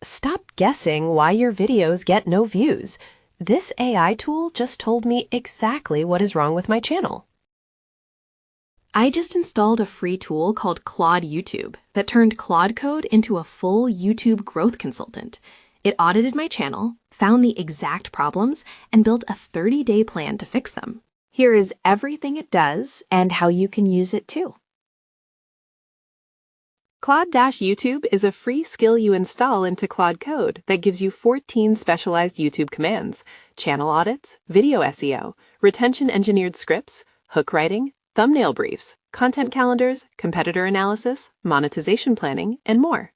Stop guessing why your videos get no views. This AI tool just told me exactly what is wrong with my channel. I just installed a free tool called Claude-YouTube that turned Claude code into a full YouTube growth consultant. It audited my channel, found the exact problems, and built a 30-day plan to fix them. Here is everything it does and how you can use it too. Claude-YouTube is a free skill you install into Claude Code that gives you 14 specialized YouTube commands: channel audits, video SEO, retention engineered scripts, hook writing, thumbnail briefs, content calendars, competitor analysis, monetization planning, and more.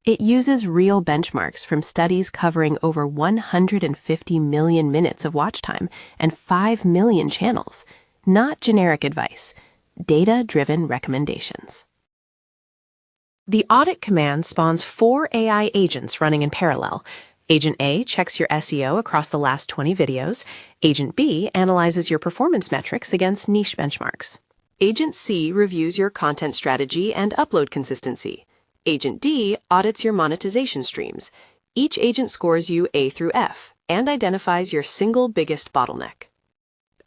It uses real benchmarks from studies covering over 150 million minutes of watch time and 5 million channels, not generic advice, data-driven recommendations. The audit command spawns 4 AI agents running in parallel. Agent A checks your SEO across the last 20 videos. Agent B analyzes your performance metrics against niche benchmarks. Agent C reviews your content strategy and upload consistency. Agent D audits your monetization streams. Each agent scores you A through F and identifies your single biggest bottleneck.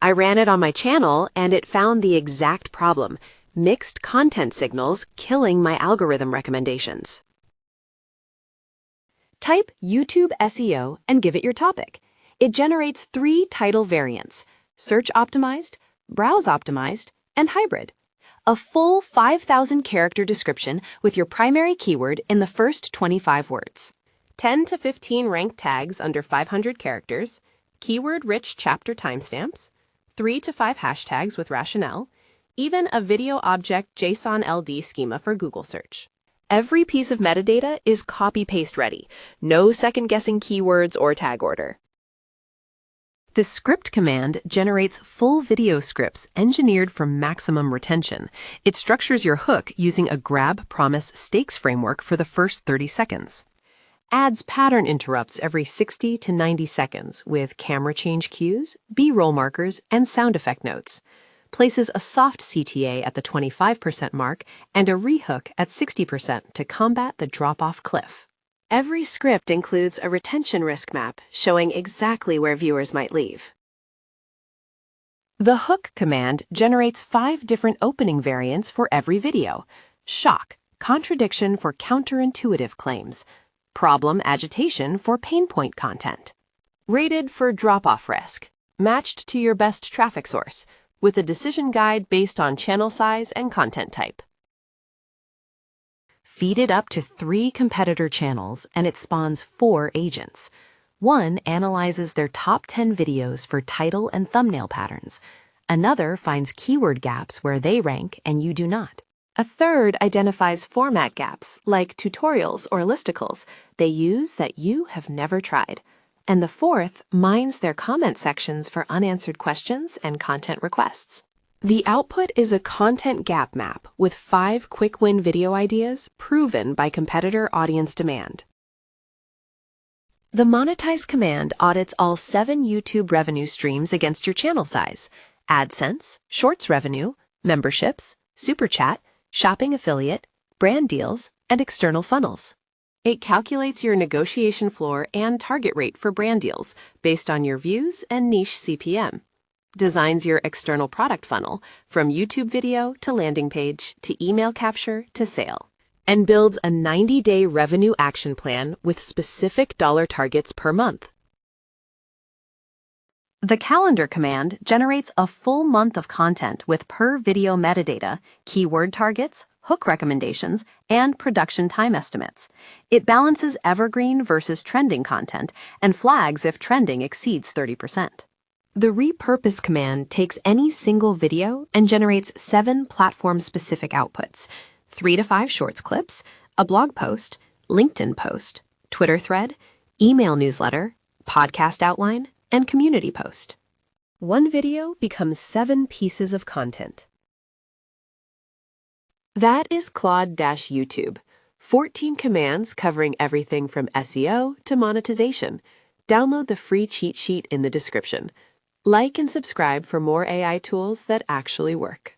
I ran it on my channel and it found the exact problem: mixed content signals killing my algorithm recommendations. Type YouTube SEO and give it your topic. It generates 3 title variants: search optimized, browse optimized, and hybrid. A full 5,000 character description with your primary keyword in the first 25 words. 10 to 15 ranked tags under 500 characters, keyword-rich chapter timestamps, 3 to 5 hashtags with rationale, even a video object JSON LD schema for Google search. Every piece of metadata is copy-paste ready, no second-guessing keywords or tag order. The script command generates full video scripts engineered for maximum retention. It structures your hook using a grab, promise, stakes framework for the first 30 seconds. Adds pattern interrupts every 60 to 90 seconds with camera change cues, B-roll markers, and sound effect notes. Places a soft CTA at the 25% mark and a rehook at 60% to combat the drop-off cliff. Every script includes a retention risk map showing exactly where viewers might leave. The hook command generates 5 different opening variants for every video: shock, contradiction for counterintuitive claims, problem agitation for pain point content, rated for drop-off risk, matched to your best traffic source, with a decision guide based on channel size and content type. Feed it up to 3 competitor channels and it spawns 4 agents. One analyzes their top 10 videos for title and thumbnail patterns. Another finds keyword gaps where they rank and you do not. A third identifies format gaps like tutorials or listicles they use that you have never tried. And the fourth mines their comment sections for unanswered questions and content requests. The output is a content gap map with 5 quick win video ideas proven by competitor audience demand. The monetize command audits all 7 YouTube revenue streams against your channel size: AdSense, Shorts revenue, memberships, Super Chat, shopping affiliate, brand deals, and external funnels. It calculates your negotiation floor and target rate for brand deals based on your views and niche CPM. Designs your external product funnel from YouTube video to landing page to email capture to sale. And builds a 90-day revenue action plan with specific dollar targets per month. The calendar command generates a full month of content with per video metadata, keyword targets, hook recommendations, and production time estimates. It balances evergreen versus trending content and flags if trending exceeds 30%. The repurpose command takes any single video and generates 7 platform-specific outputs: 3 to 5 shorts clips, a blog post, LinkedIn post, Twitter thread, email newsletter, podcast outline, and community post. One video becomes 7 pieces of content. That is Claude-YouTube. 14 commands covering everything from SEO to monetization. Download the free cheat sheet in the description. Like and subscribe for more AI tools that actually work.